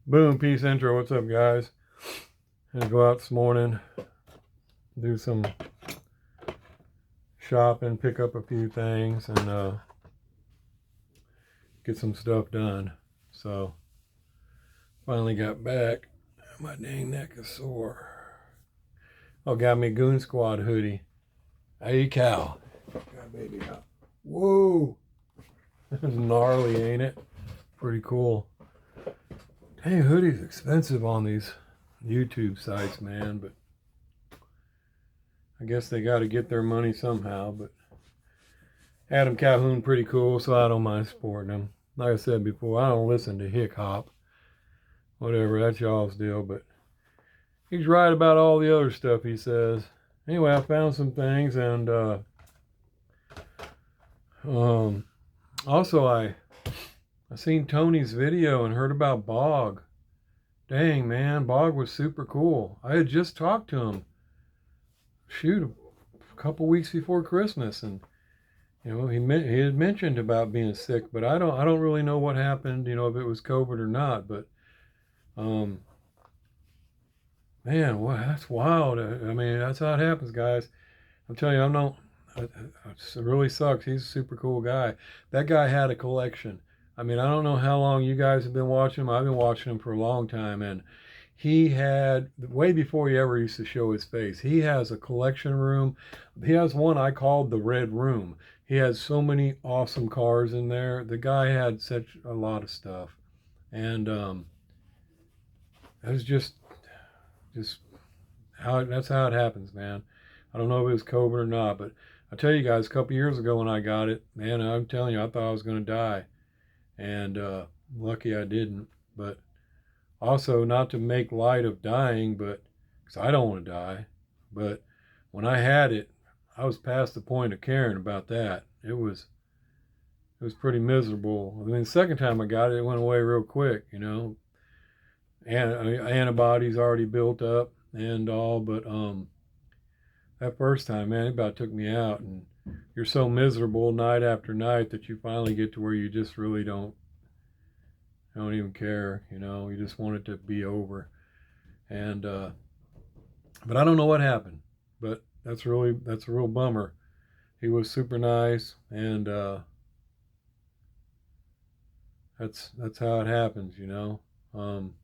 Boom, peace intro. What's up, guys? I'm gonna go out this morning, do some shopping, pick up a few things, and get some stuff done. So, finally got back. My dang neck is sore. Oh, got me a Goon Squad hoodie. Hey, cow. Got baby out. Whoa! That's gnarly, ain't it? Pretty cool. Hey, hoodies expensive on these YouTube sites, man, but I guess they got to get their money somehow. But Adam Calhoun pretty cool, so I don't mind supporting him. Like I said before, I don't listen to hip hop. Whatever, that's y'all's deal, but he's right about all the other stuff he says. Anyway, I found some things, and also I seen Tony's video and heard about Bog. Dang, man, Bog was super cool. I had just talked to him, shoot, a couple weeks before Christmas, and he had mentioned about being sick, but I don't really know what happened. If it was COVID or not. But man, well, that's wild. I mean, that's how it happens, guys. I'm telling you, I'm not. It really sucks. He's a super cool guy. That guy had a collection. I mean, I don't know how long you guys have been watching him. I've been watching him for a long time, and he had, way before he ever used to show his face, he has a collection room. He has one I called the Red Room. He has so many awesome cars in there. The guy had such a lot of stuff, and it was just how that's how it happens, man. I don't know if it was COVID or not, but I tell you guys, a couple years ago when I got it, man, I'm telling you, I thought I was going to die, and lucky I didn't. But also, not to make light of dying, but because I don't want to die, but when I had it, I was past the point of caring about that. It was pretty miserable. I mean, the second time I got it, it went away real quick, and antibodies already built up and all, but that first time, man, it about took me out. And you're so miserable night after night that you finally get to where you just really don't even care. You just want it to be over. And but I don't know what happened. But that's a real bummer. He was super nice, and that's how it happens. Um,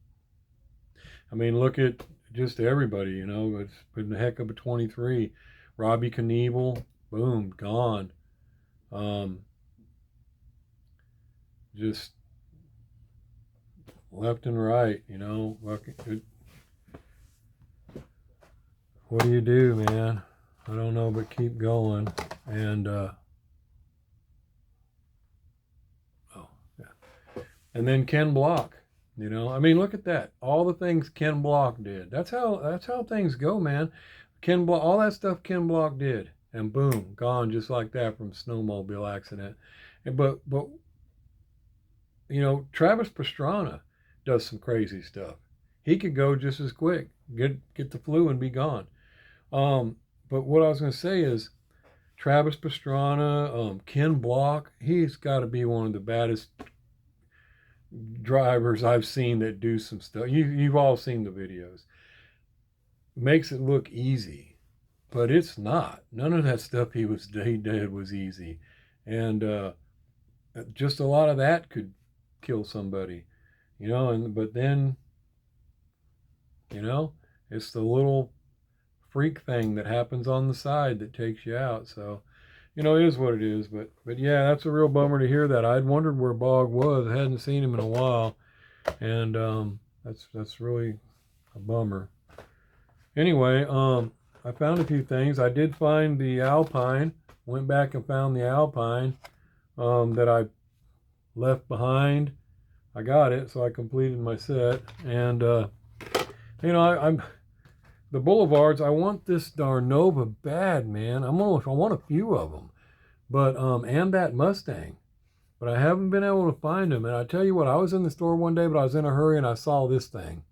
I mean, look at just everybody. It's been a heck of a 23. Robbie Knievel, boom, gone. Um, just left and right. What do you do, man? I don't know, but keep going. And oh yeah, and then Ken Block. I mean, look at that. All the things Ken Block did. That's how things go, man. Ken Block, all that stuff Ken Block did, and boom, gone just like that from snowmobile accident. But Travis Pastrana does some crazy stuff. He could go just as quick, get the flu and be gone. But what I was going to say is Travis Pastrana, Ken Block, he's got to be one of the baddest drivers I've seen that do some stuff. You've all seen the videos. Makes it look easy, but it's not. None of that stuff he did was easy, and just a lot of that could kill somebody, but then it's the little freak thing that happens on the side that takes you out. So it is what it is. But yeah, that's a real bummer to hear that. I'd wondered where Bog was. I hadn't seen him in a while, and that's really a bummer. Anyway, I found a few things. I did find the Alpine. Went back and found the Alpine that I left behind. I got it, so I completed my set. And I'm the Boulevards. I want this Darnova bad, man. I want a few of them, but and that Mustang. But I haven't been able to find them. And I tell you what, I was in the store one day, but I was in a hurry and I saw this thing,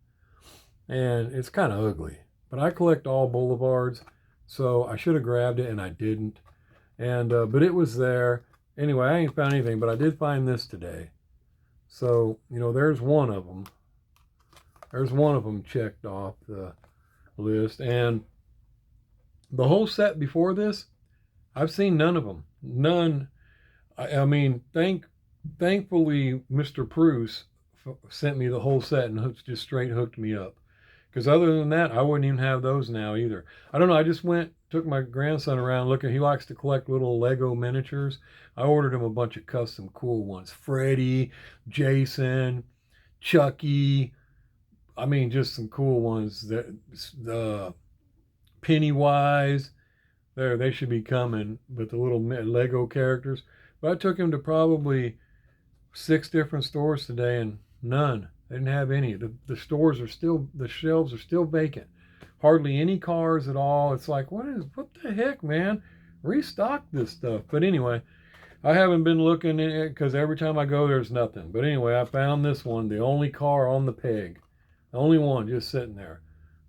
and it's kind of ugly. But I collect all Boulevards, so I should have grabbed it and I didn't. And but it was there. Anyway, I ain't found anything, but I did find this today. So there's one of them. There's one of them checked off the list. And the whole set before this, I've seen none of them. None. I mean, thankfully, Mr. Bruce sent me the whole set and just straight hooked me up. Because other than that, I wouldn't even have those now either. I don't know. I just took my grandson around looking. He likes to collect little Lego miniatures. I ordered him a bunch of custom cool ones. Freddy, Jason, Chucky. I mean, just some cool ones. The Pennywise. They should be coming with the little Lego characters. But I took him to probably 6 different stores today and none. They didn't have any. The stores are still, the shelves are still vacant. Hardly any cars at all. It's like, what the heck, man? Restock this stuff. But anyway, I haven't been looking at it because every time I go, there's nothing. But anyway, I found this one, the only car on the peg. The only one just sitting there.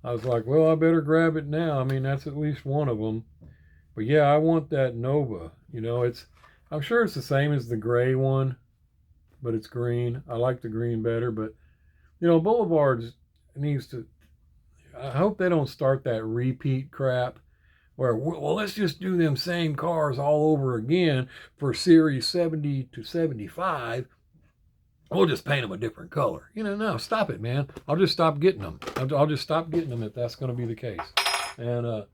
I was like, well, I better grab it now. I mean, that's at least one of them. But yeah, I want that Nova. You know, I'm sure it's the same as the gray one, but it's green. I like the green better, but you know, Boulevards needs to, I hope they don't start that repeat crap where, well, let's just do them same cars all over again for series 70 to 75. We'll just paint them a different color. You know, no, stop it, man. I'll just stop getting them. I'll just stop getting them if that's going to be the case. And,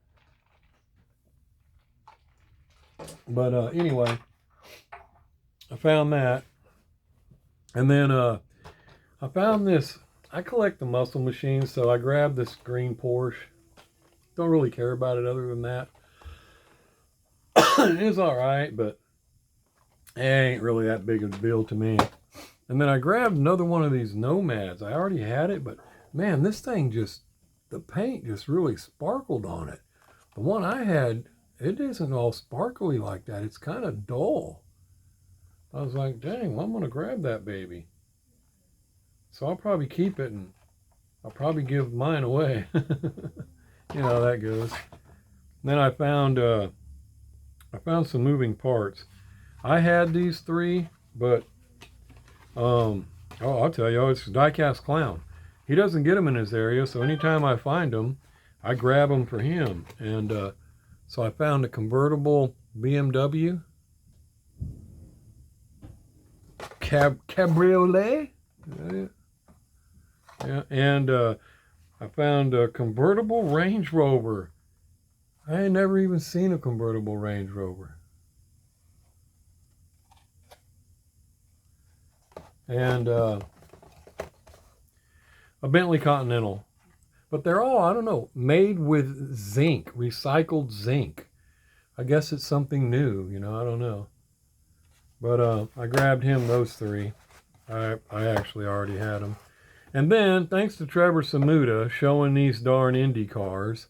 anyway, I found that. And then I found this. I collect the muscle machines, so I grabbed this green Porsche. Don't really care about it other than that. It's all right, but it ain't really that big of a deal to me. And then I grabbed another one of these Nomads. I already had it, but man, this thing the paint just really sparkled on it. The one I had, it isn't all sparkly like that. It's kind of dull. I was like, dang, well, I'm going to grab that baby. So I'll probably keep it and I'll probably give mine away. You know how that goes. And then I found some moving parts. I had these 3, but I'll tell you, it's Diecast Clown. He doesn't get them in his area, so anytime I find them, I grab them for him. And so I found a convertible BMW cabriolet. Yeah, and I found a convertible Range Rover. I ain't never even seen a convertible Range Rover. And a Bentley Continental. But they're all, I don't know, made with zinc, recycled zinc. I guess it's something new, you know, I don't know. But I grabbed him those 3. I actually already had them. And then, thanks to Trevor Samuda showing these darn Indy cars,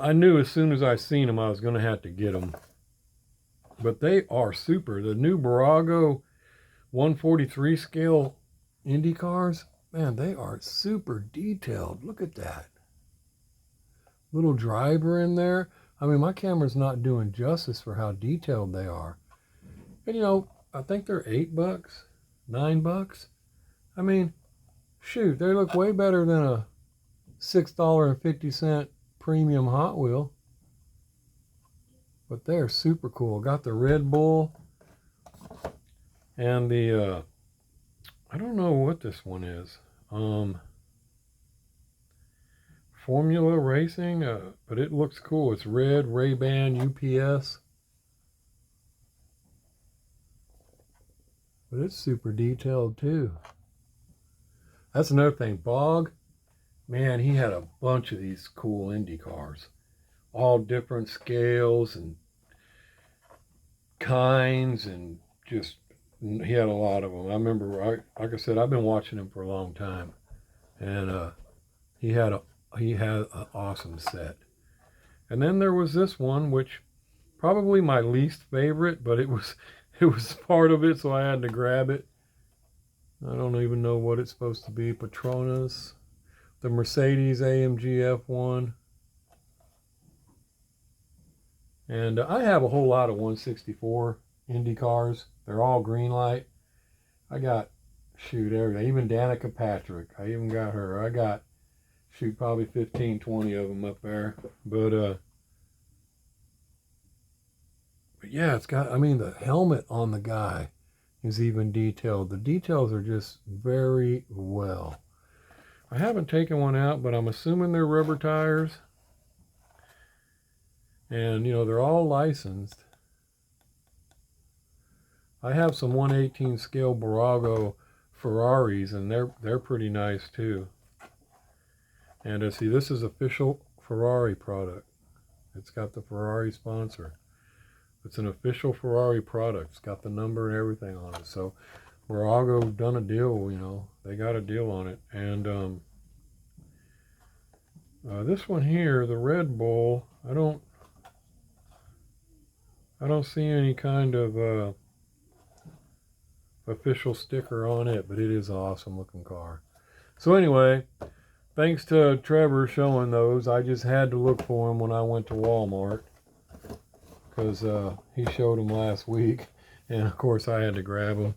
I knew as soon as I seen them I was going to have to get them. But they are super. The new Barago 143 scale Indy cars, man, they are super detailed. Look at that. Little driver in there. I mean, my camera's not doing justice for how detailed they are. And you know, I think they're $8, $9. I mean, shoot, they look way better than a $6.50 premium Hot Wheel. But they're super cool. Got the Red Bull and the I don't know what this one is. Formula Racing, but it looks cool. It's red, Ray-Ban, UPS. But it's super detailed too. That's another thing. Bog, man, he had a bunch of these cool Indy cars. All different scales and kinds, and just, he had a lot of them. I remember, like I said, I've been watching him for a long time. And he had an awesome set. And then there was this one, which probably my least favorite, but it was part of it, so I had to grab it. I don't even know what it's supposed to be. Petronas, the Mercedes AMG F1. And I have a whole lot of 164 Indy cars. They're all green light. I got, shoot, everything. Even Danica Patrick. I even got her. I got, shoot, probably 15, 20 of them up there. But yeah, it's got, I mean, the helmet on the guy is even detailed. The details are just very well. I haven't taken one out, but I'm assuming they're rubber tires. And, you know, they're all licensed. I have some 1/18 scale Barago Ferraris, and they're pretty nice too. And see, this is official Ferrari product. It's got the Ferrari sponsor. It's an official Ferrari product. It's got the number and everything on it. So Barago done a deal, you know. They got a deal on it. And this one here, the Red Bull, I don't see any kind of official sticker on it, but it is an awesome looking car. So anyway, thanks to Trevor showing those. I just had to look for them when I went to Walmart, because he showed them last week, and of course I had to grab them.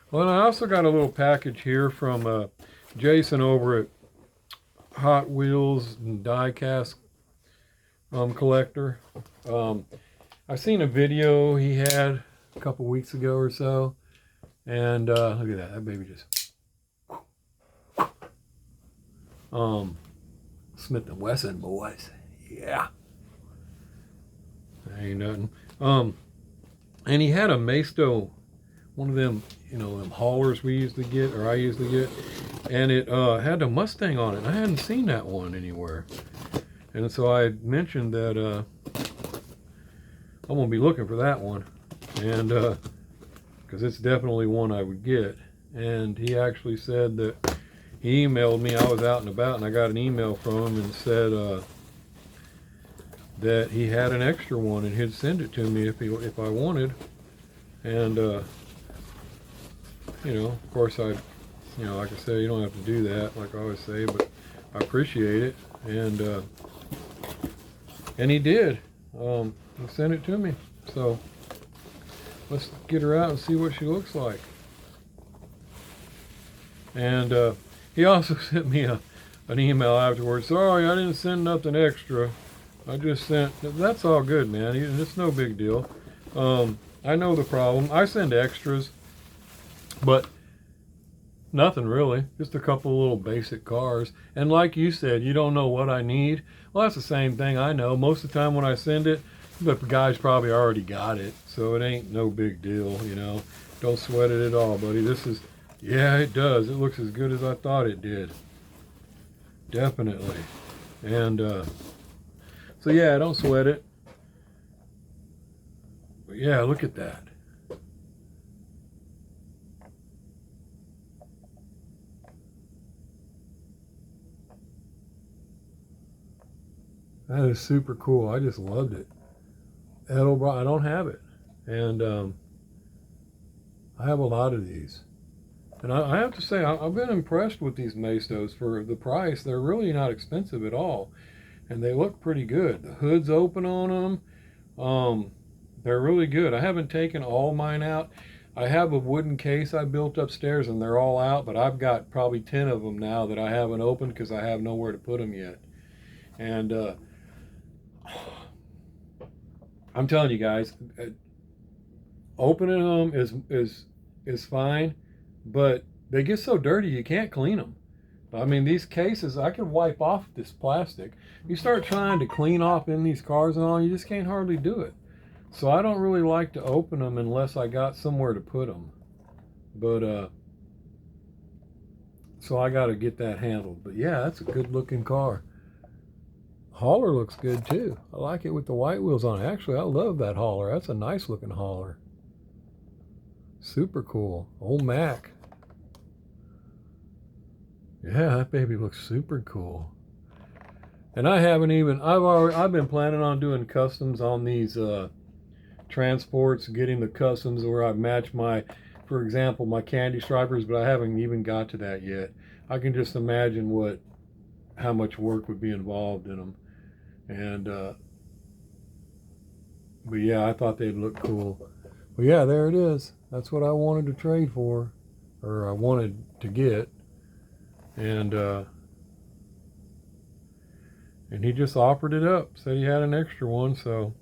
Well, and I also got a little package here from Jason over at Hotwheels and Diecast collector. I've seen a video he had a couple weeks ago or so, and look at that baby just Smith & Wesson, boys. Yeah. Ain't nothing. And he had a Maisto, one of them, you know, them haulers we used to get, or I used to get, and it had a Mustang on it. And I hadn't seen that one anywhere. And so I mentioned that I'm going to be looking for that one, and because it's definitely one I would get. And he actually said that he emailed me. I was out and about, and I got an email from him and said that he had an extra one and he'd send it to me if I wanted. And you know, of course, you know, like I said, you don't have to do that, like I always say, but I appreciate it. And he did. He sent it to me. So let's get her out and see what she looks like. And he also sent me an email afterwards. Sorry, I didn't send nothing extra. I just sent, that's all good, man. It's no big deal. I know the problem. I send extras, but nothing really. Just a couple little basic cars. And like you said, you don't know what I need. Well, that's the same thing I know. Most of the time when I send it, the guy's probably already got it. So it ain't no big deal, you know. Don't sweat it at all, buddy. This is, yeah, it does. It looks as good as I thought it did. Definitely. And so yeah, don't sweat it. But yeah, look at that. That is super cool. I just loved it. Edelbrock, I don't have it. And I have a lot of these. And I have to say, I've been impressed with these Maistos for the price. They're really not expensive at all. And they look pretty good. The hood's open on them. They're really good. I haven't taken all mine out. I have a wooden case I built upstairs, and they're all out, but I've got probably 10 of them now that I haven't opened because I have nowhere to put them yet. And I'm telling you guys, opening them is fine, but they get so dirty you can't clean them. I mean, these cases, I can wipe off this plastic. You start trying to clean off in these cars and all, you just can't hardly do it. So I don't really like to open them unless I got somewhere to put them. But so I got to get that handled. But yeah, that's a good looking car. Hauler looks good too. I like it with the white wheels on it. Actually, I love that hauler. That's a nice looking hauler. Super cool. Old Mac. Yeah, that baby looks super cool. And I haven't even, I've been planning on doing customs on these transports, getting the customs where I match my, for example, my candy stripers, but I haven't even got to that yet. I can just imagine how much work would be involved in them. And but yeah, I thought they'd look cool. But yeah, there it is. That's what I wanted to trade for. or I wanted to get, and he just offered it up. Said he had an extra one, so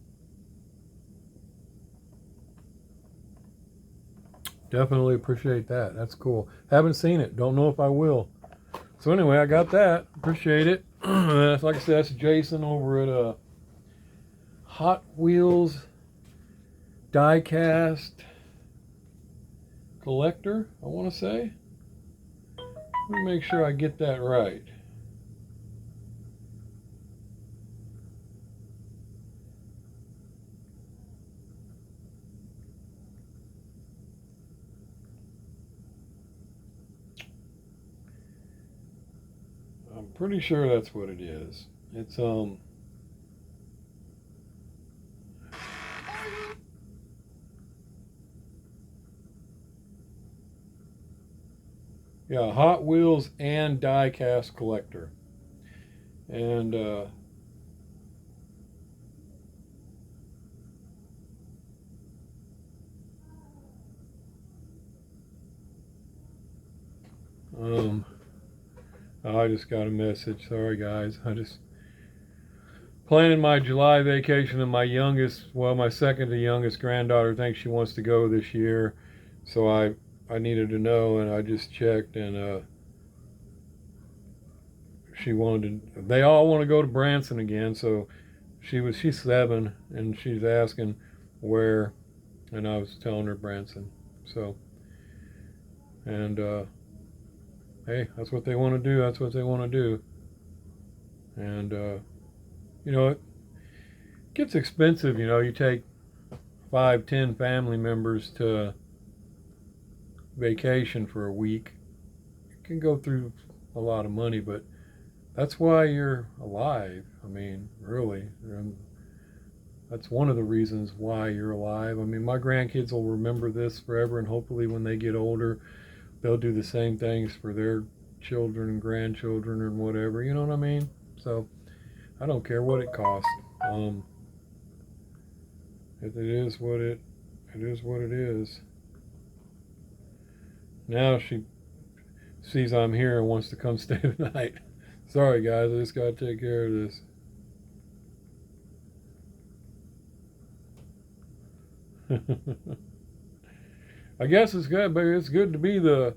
definitely appreciate that. That's cool. Haven't seen it. Don't know if I will. So anyway, I got that. Appreciate it. Like I said, that's Jason over at Hotwheels Diecast Collector, I want to say. Let me make sure I get that right. I'm pretty sure that's what it is. It's yeah, Hot Wheels and Diecast Collector. And I just got a message. Sorry guys. I just planning my July vacation, and my second to youngest granddaughter thinks she wants to go this year. So I needed to know, and I just checked, and they all want to go to Branson again. So she's 7, and she's asking where, and I was telling her Branson. So, and hey, that's what they want to do. That's what they want to do. And it gets expensive. You take 5, 10 family members to vacation for a week. It can go through a lot of money, but that's why you're alive. I mean, really. That's one of the reasons why you're alive. I mean, my grandkids will remember this forever, and hopefully when they get older, they'll do the same things for their children and grandchildren and whatever. You know what I mean? So I don't care what it costs. It is what it is. Now she sees I'm here and wants to come stay the night. Sorry guys, I just gotta take care of this. I guess it's good, but it's good to be the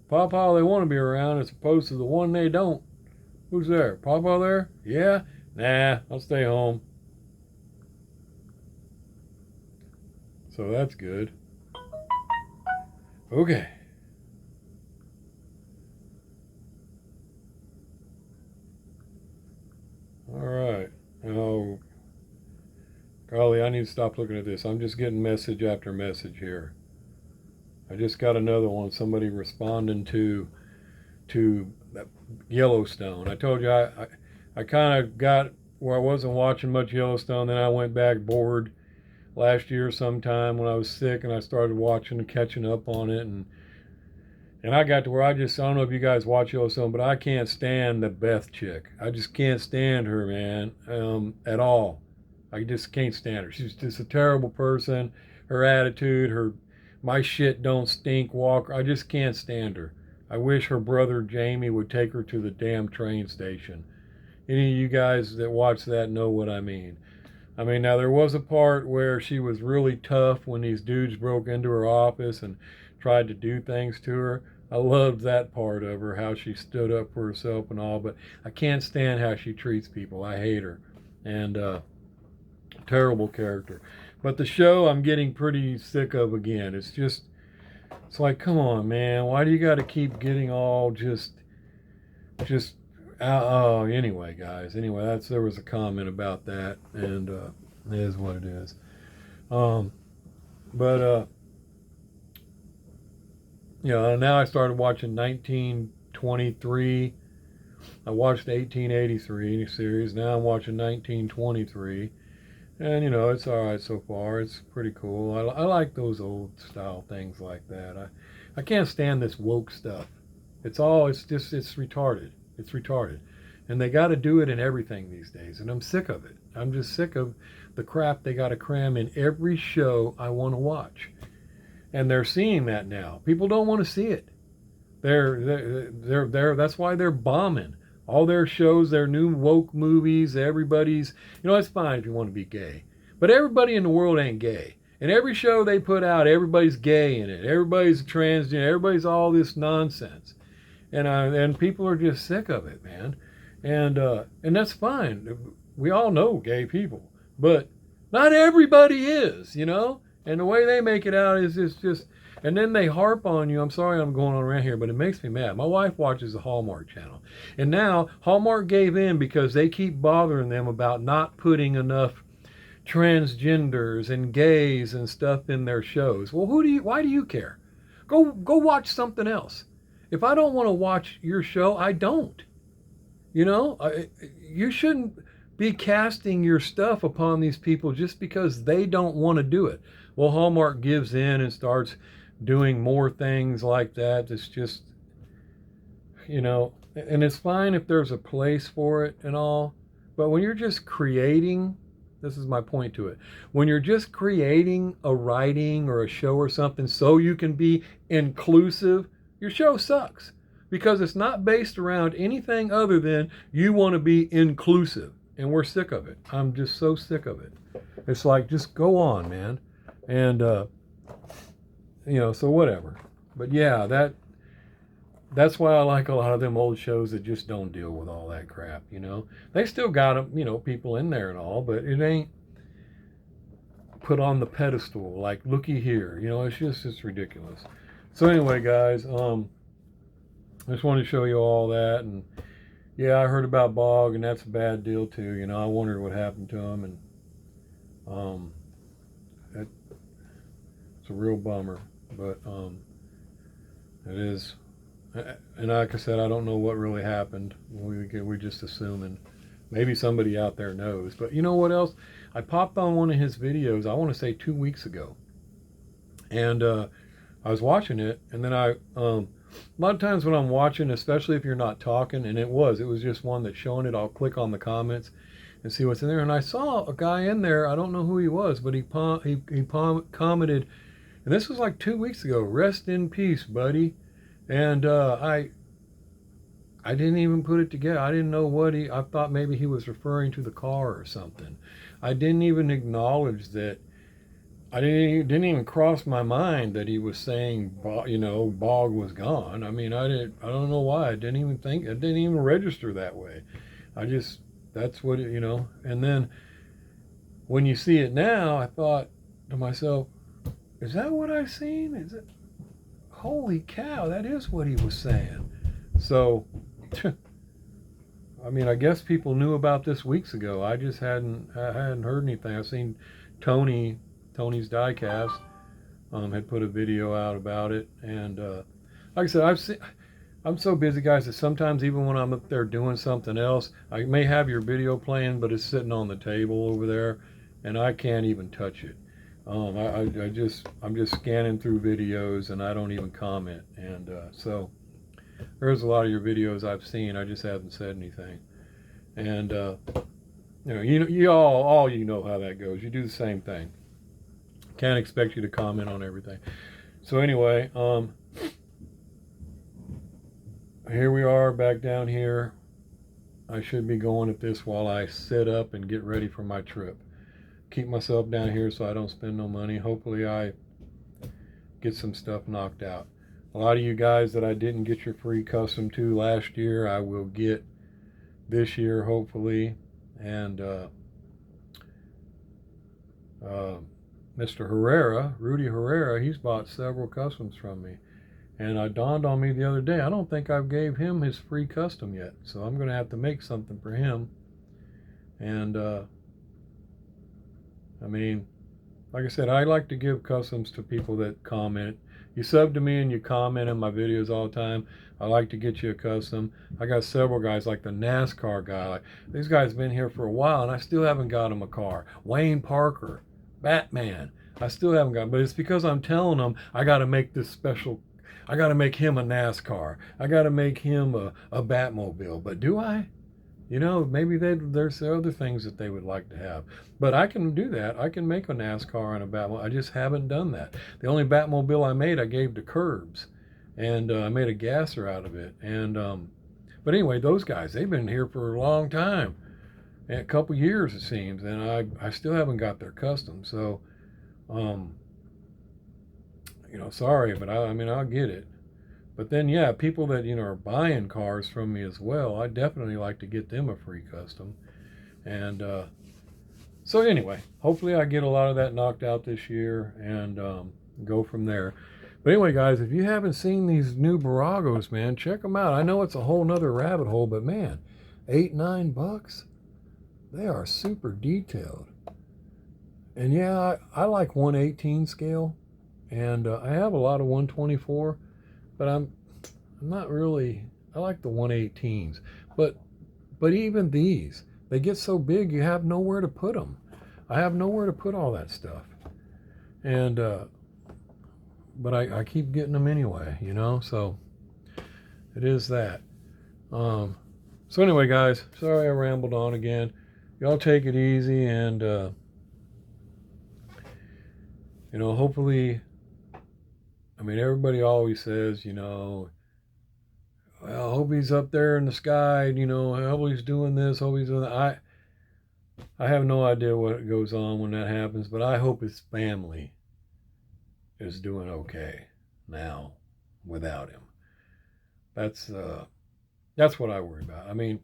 pawpaw they want to be around as opposed to the one they don't. Who's there? Pawpaw there? Yeah? Nah, I'll stay home. So that's good. Okay. All right. Now, golly, I need to stop looking at this. I'm just getting message after message here. I just got another one. Somebody responding to Yellowstone. I told you I kind of got where I wasn't watching much Yellowstone. Then I went back bored last year sometime when I was sick, and I started watching and catching up on it, and I got to where I don't know if you guys watch Yellowstone, but I can't stand the Beth chick. I just can't stand her, man, at all. I just can't stand her. She's just a terrible person. Her attitude, my shit don't stink walk. I just can't stand her. I wish her brother Jamie would take her to the damn train station. Any of you guys that watch that know what I mean. I mean, now there was a part where she was really tough when these dudes broke into her office and tried to do things to her. I loved that part of her, how she stood up for herself and all, but I can't stand how she treats people. I hate her. And terrible character. But the show I'm getting pretty sick of again. It's like, come on, man. Why do you got to keep getting all just oh, anyway, guys. Anyway, there was a comment about that, and it is what it is. But now I started watching 1923. I watched the 1883 series. Now I'm watching 1923. And, it's all right so far. It's pretty cool. I like those old style things like that. I can't stand this woke stuff. It's retarded. It's retarded. And they got to do it in everything these days. And I'm sick of it. I'm just sick of the crap they got to cram in every show I want to watch. And they're seeing that now. People don't want to see it. They're that's why they're bombing. All their shows, their new woke movies, everybody's, it's fine if you want to be gay. But everybody in the world ain't gay. And every show they put out, everybody's gay in it. Everybody's transgender. Everybody's all this nonsense. And people are just sick of it, man. And that's fine. We all know gay people. But not everybody is, And the way they make it out is just and then they harp on you. I'm sorry I'm going on around here, but it makes me mad. My wife watches the Hallmark Channel. And now Hallmark gave in because they keep bothering them about not putting enough transgenders and gays and stuff in their shows. Well, why do you care? Go watch something else. If I don't want to watch your show, I don't. You shouldn't be casting your stuff upon these people just because they don't want to do it. Well, Hallmark gives in and starts doing more things like that. It's just, and it's fine if there's a place for it and all, but when you're just creating, this is my point to it, when you're just creating a writing or a show or something so you can be inclusive, your show sucks because it's not based around anything other than you want to be inclusive, and we're sick of it. I'm just so sick of it. It's like, just go on, man. And, so whatever. But yeah, that's why I like a lot of them old shows that just don't deal with all that crap, They still got them, people in there and all, but it ain't put on the pedestal like, looky here, it's ridiculous. So anyway, guys, I just wanted to show you all that. And yeah, I heard about Bog, and that's a bad deal too. I wondered what happened to him, and it's a real bummer. But it is, and like I said, I don't know what really happened. We just assuming. Maybe somebody out there knows. But you know what else? I popped on one of his videos, I want to say 2 weeks ago. And I was watching it, and then a lot of times when I'm watching, especially if you're not talking, and it was just one that's showing it, I'll click on the comments and see what's in there. And I saw a guy in there, I don't know who he was, but he commented, and this was like 2 weeks ago, "Rest in peace, buddy." And I didn't even put it together. I didn't know I thought maybe he was referring to the car or something. I didn't even acknowledge that. I didn't even cross my mind that he was saying, Bog was gone. I mean, I don't know why. I didn't even think, it didn't even register that way. That's what and then when you see it now, I thought to myself, is that what I've seen? Is it? Holy cow, that is what he was saying. So, I mean, I guess people knew about this weeks ago. I just hadn't heard anything. I've seen Tony's Diecast had put a video out about it, and like I said, I'm so busy, guys, that sometimes even when I'm up there doing something else, I may have your video playing, but it's sitting on the table over there, and I can't even touch it. I'm just scanning through videos, and I don't even comment, and so there's a lot of your videos I've seen. I just haven't said anything, and you all know how that goes. You do the same thing. Can't expect you to comment on everything. So anyway, here we are back down here. I should be going at this while I sit up and get ready for my trip. Keep myself down here so I don't spend no money. Hopefully I get some stuff knocked out. A lot of you guys that I didn't get your free custom to last year, I will get this year, hopefully. And Mr. Herrera, Rudy Herrera, he's bought several customs from me. And it dawned on me the other day, I don't think I've gave him his free custom yet. So I'm going to have to make something for him. And, I mean, like I said, I like to give customs to people that comment. You sub to me and you comment in my videos all the time. I like to get you a custom. I got several guys, like the NASCAR guy. Like, these guys been here for a while, and I still haven't got them a car. Wayne Parker, Batman. I still haven't got, but it's because I'm telling them I got to make this special. I got to make him a NASCAR. I got to make him a Batmobile. But do I? Maybe there's other things that they would like to have. But I can do that. I can make a NASCAR and a Batmobile. I just haven't done that. The only Batmobile I made, I gave to Curbs. and I made a gasser out of it. And but anyway, those guys, they've been here for a long time, a couple years it seems, and I still haven't got their custom. So um, sorry, but I mean I'll get it. But then yeah, people that are buying cars from me as well, I definitely like to get them a free custom. And so anyway, hopefully I get a lot of that knocked out this year and go from there. But anyway, guys, if you haven't seen these new Baragos, man, check them out. I know it's a whole nother rabbit hole, but man, $8-9, they are super detailed. And yeah, I like 118 scale, and I have a lot of 124, but I'm not really. I like the 118s, but even these, they get so big you have nowhere to put them. I have nowhere to put all that stuff, and but I keep getting them anyway, So it is that. So anyway, guys, sorry I rambled on again. Y'all take it easy, and hopefully. I mean, everybody always says, well, I hope he's up there in the sky, I hope he's doing this, hope he's doing that. I have no idea what goes on when that happens, but I hope his family is doing okay now without him. That's what I worry about. I mean,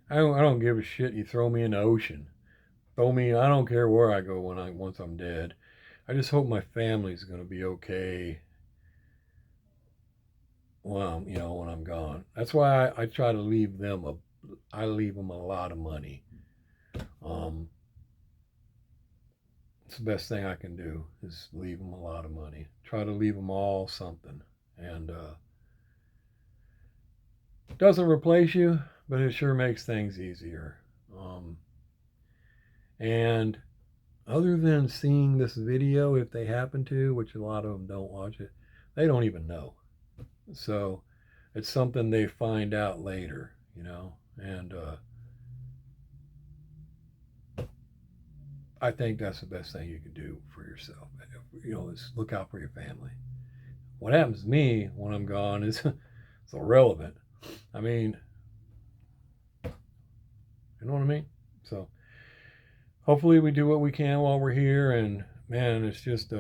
I don't give a shit. You throw me in the ocean, throw me. I don't care where I go once I'm dead. I just hope my family's going to be okay when I'm gone. That's why I try to leave them I leave them a lot of money. It's the best thing I can do is leave them a lot of money. Try to leave them all something, and it doesn't replace you, but it sure makes things easier. And other than seeing this video, if they happen to, which a lot of them don't watch it, they don't even know. So it's something they find out later, and I think that's the best thing you can do for yourself. Is look out for your family. What happens to me when I'm gone is it's irrelevant. I mean, you know what I mean? So hopefully we do what we can while we're here, and man, it's just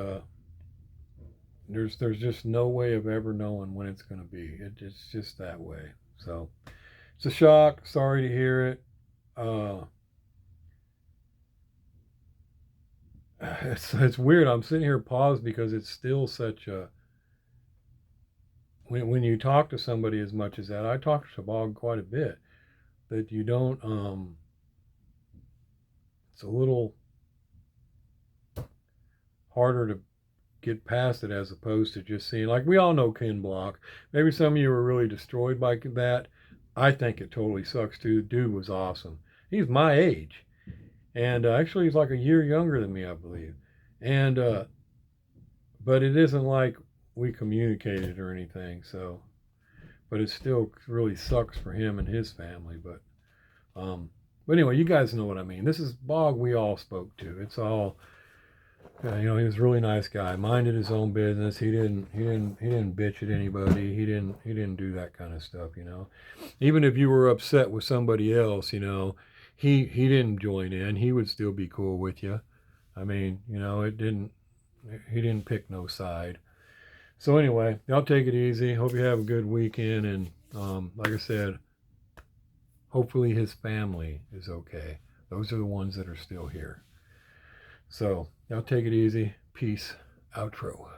there's just no way of ever knowing when it's going to be. It's just that way. So it's a shock. Sorry to hear it. It's weird. I'm sitting here paused because it's still such a. When you talk to somebody as much as that, I talk to Bog quite a bit. That you don't. It's a little harder to get past it as opposed to just seeing, like, we all know Ken Block. Maybe some of you were really destroyed by that. I think it totally sucks too. Dude was awesome. He's my age, and actually he's like a year younger than me, I believe. And but it isn't like we communicated or anything. So, but it still really sucks for him and his family. But anyway, you guys know what I mean. This is Bog we all spoke to. It's all. He was a really nice guy. Minded his own business. He didn't bitch at anybody. He didn't do that kind of stuff. Even if you were upset with somebody else, he didn't join in. He would still be cool with you. I mean, he didn't pick no side. So anyway, y'all take it easy. Hope you have a good weekend, and like I said, hopefully his family is okay. Those are the ones that are still here. So y'all take it easy. Peace. Outro.